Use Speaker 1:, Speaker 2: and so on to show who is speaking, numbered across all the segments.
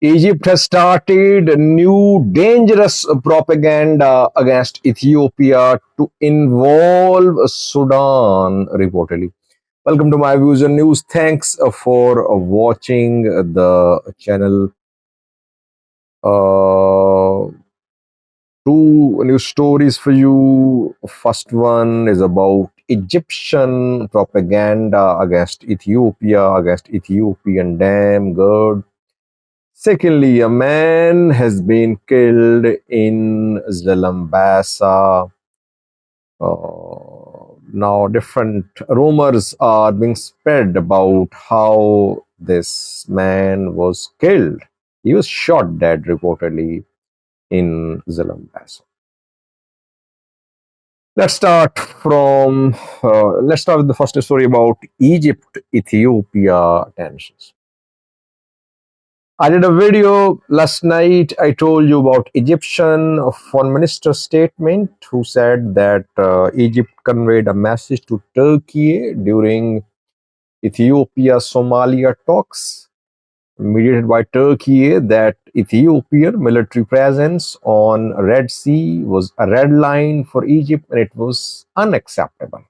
Speaker 1: Egypt has started a new dangerous propaganda against Ethiopia to involve Sudan, reportedly. Welcome to my views and news. Thanks for watching the channel. Uh, Two news stories for you. First one is about Egyptian propaganda against Ethiopia, against Ethiopian dam guard. Secondly, a man has been killed in Zalambesa. Now, different rumors are being spread about how this man was killed. He was shot dead, reportedly, in Zalambesa. Let's start with the first story about Egypt Ethiopia tensions. I did a video last night. I told you about Egyptian foreign minister statement who said that Egypt conveyed a message to Turkey during Ethiopia-Somalia talks mediated by Turkey that Ethiopian military presence on Red Sea was a red line for Egypt and it was unacceptable.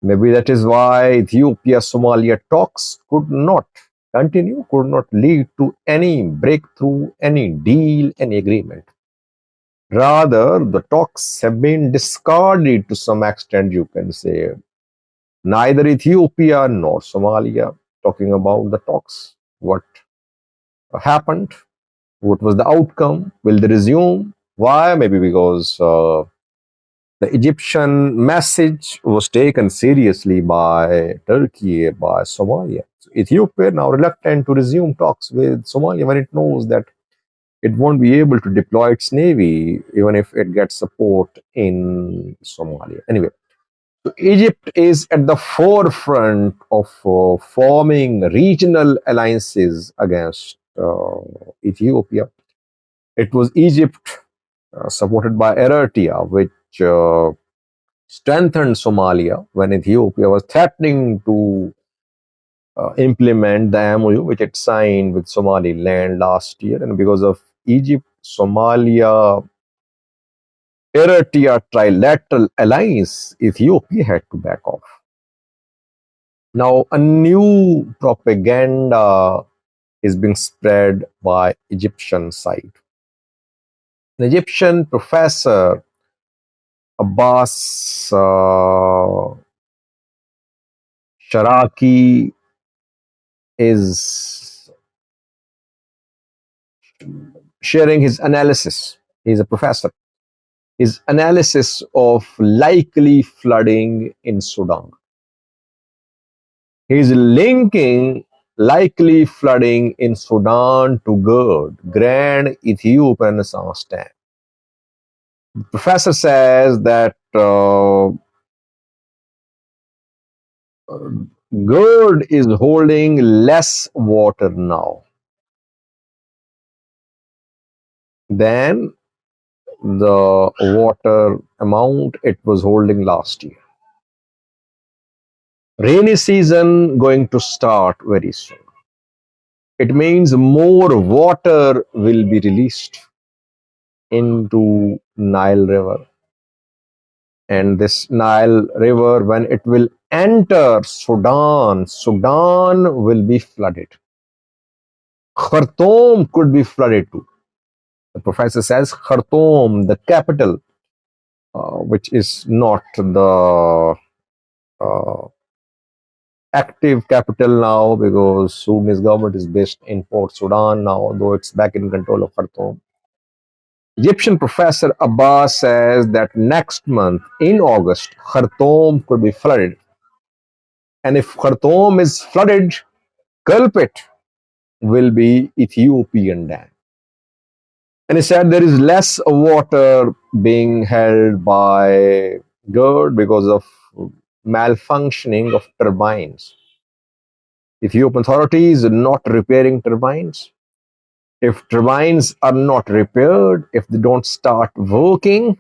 Speaker 1: Maybe that is why Ethiopia-Somalia talks could not continue, could not lead to any breakthrough, any deal, any agreement. Rather, the talks have been discarded to some extent, you can say. Neither Ethiopia nor Somalia talking about the talks. What happened? What was the outcome? Will they resume? Why? Maybe because the Egyptian message was taken seriously by Turkey, by Somalia. So Ethiopia now reluctant to resume talks with Somalia when it knows that it won't be able to deploy its navy even if it gets support in Somalia. Anyway, so Egypt is at the forefront of forming regional alliances against Ethiopia. It was Egypt, supported by Eritrea, which strengthened Somalia when Ethiopia was threatening to implement the MOU which it signed with Somaliland last year. And because of Egypt, Somalia, Eritrea trilateral alliance, Ethiopia had to back off. Now, a new propaganda is being spread by Egyptian side. An Egyptian professor, Abbas Sharaki, is sharing his analysis. He's a professor. His analysis of likely flooding in Sudan. He's linking likely flooding in Sudan to GERD, Grand Ethiopian Renaissance Dam. The professor says that GERD is holding less water now than the water amount it was holding last year. Rainy season going to start very soon. It means more water will be released into Nile River. And this Nile River, when it will enter Sudan, Sudan will be flooded. Khartoum could be flooded too. The professor says Khartoum, the capital, which is not the active capital now because Sudanese government is based in Port Sudan now, though it's back in control of Khartoum. Egyptian professor Abbas says that next month, in August, Khartoum could be flooded. And if Khartoum is flooded, culprit will be Ethiopian dam. And he said there is less water being held by GERD because of malfunctioning of turbines. Ethiopian authorities are not repairing turbines. If turbines are not repaired, if they don't start working,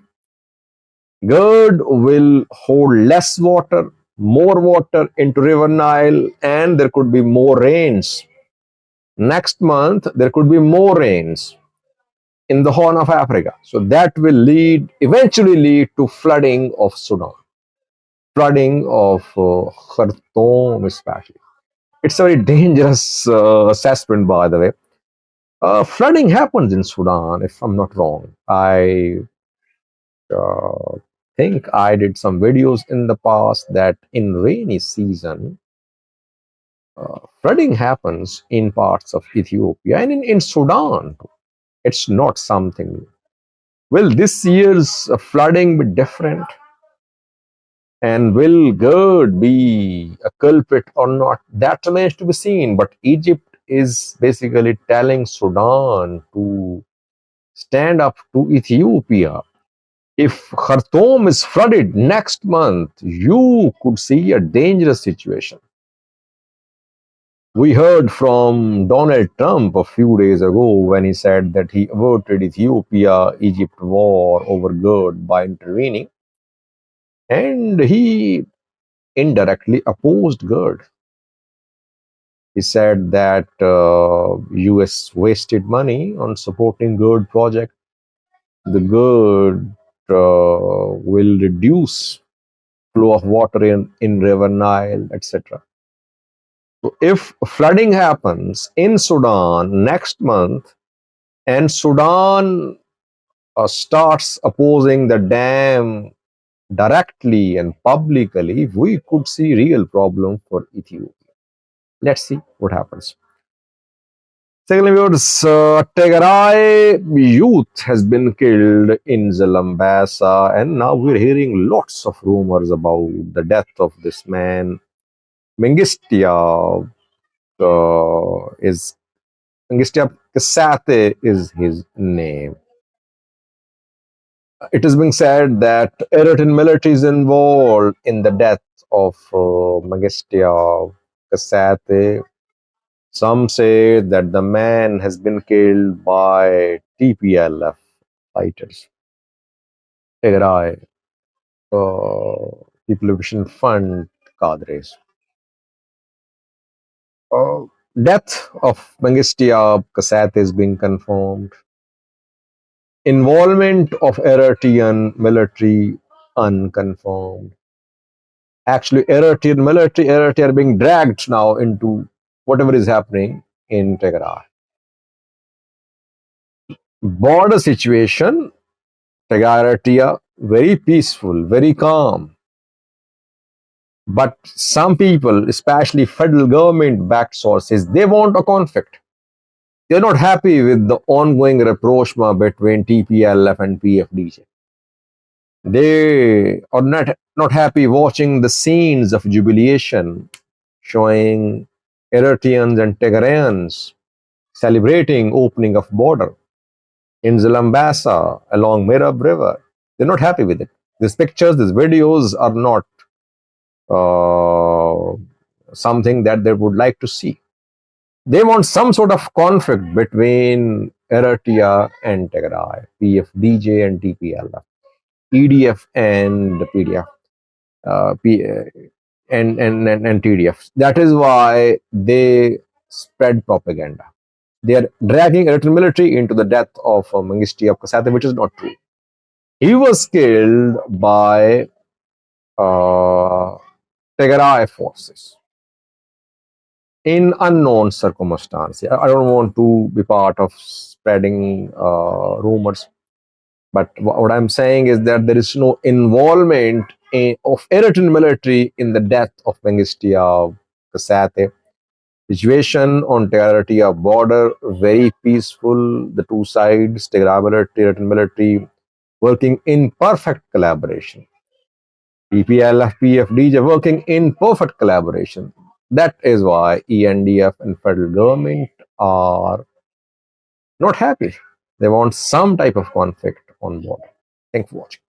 Speaker 1: GERD will hold less water, more water into River Nile, and there could be more rains. Next month, there could be more rains in the Horn of Africa. So that will eventually lead to flooding of Sudan, flooding of Khartoum especially. It's a very dangerous assessment, by the way. Flooding happens in Sudan, if I'm not wrong. I uh, think I did some videos in the past that in rainy season, flooding happens in parts of Ethiopia and in Sudan. It's not something new. Will this year's flooding be different? And will GERD be a culprit or not? That remains to be seen. But Egypt is basically telling Sudan to stand up to Ethiopia. If Khartoum is flooded next month, you could see a dangerous situation. We heard from Donald Trump a few days ago when he said that he averted Ethiopia Egypt war over GERD by intervening, and he indirectly opposed GERD. He said that US wasted money on supporting GERD project. The GERD will reduce flow of water in River Nile, etc. So if flooding happens in Sudan next month and Sudan starts opposing the dam directly and publicly, we could see real problem for Ethiopia. Let's see what happens. Secondly, viewers, Tigray youth has been killed in Zalambesa, and now we're hearing lots of rumors about the death of this man. Mengistia is Mengistia Kasate is his name. It is being said that Eritrean military is involved in the death of Mengistia Kasate. Some say that the man has been killed by TPLF fighters. Tigray People Liberation Fund cadres. Uh, Death of Mengistia Kasat is being confirmed. Involvement of Eritrean military unconfirmed. Actually, Eritrea are being dragged now into whatever is happening in Tigray. Border situation, Tigray, very peaceful, very calm. But some people, especially federal government-backed sources, they want a conflict. They're not happy with the ongoing rapprochement between TPLF and PFDJ. They are not happy watching the scenes of jubilation showing Eritreans and Tigrayans celebrating opening of border in Zalambesa along Mirab River. They're not happy with it. These pictures, these videos are not something that they would like to see. They want some sort of conflict between Eritrea and Tigray, PFDJ and TPLF, EDF and PDF, and TDF. That is why they spread propaganda. They are dragging Eritrean military into the death of Mengistu of Kasate, which is not true. He was killed by Tigray forces in unknown circumstances. I don't want to be part of spreading rumors, but what I'm saying is that there is no involvement of Eritrean military in the death of Mengistu Kasate. Situation on Tigray border very peaceful. The two sides, Tigray military, Eritrean military, working in perfect collaboration. PPLF, PFDJ working in perfect collaboration. That is why ENDF and federal government are not happy. They want some type of conflict on board. Thanks for watching.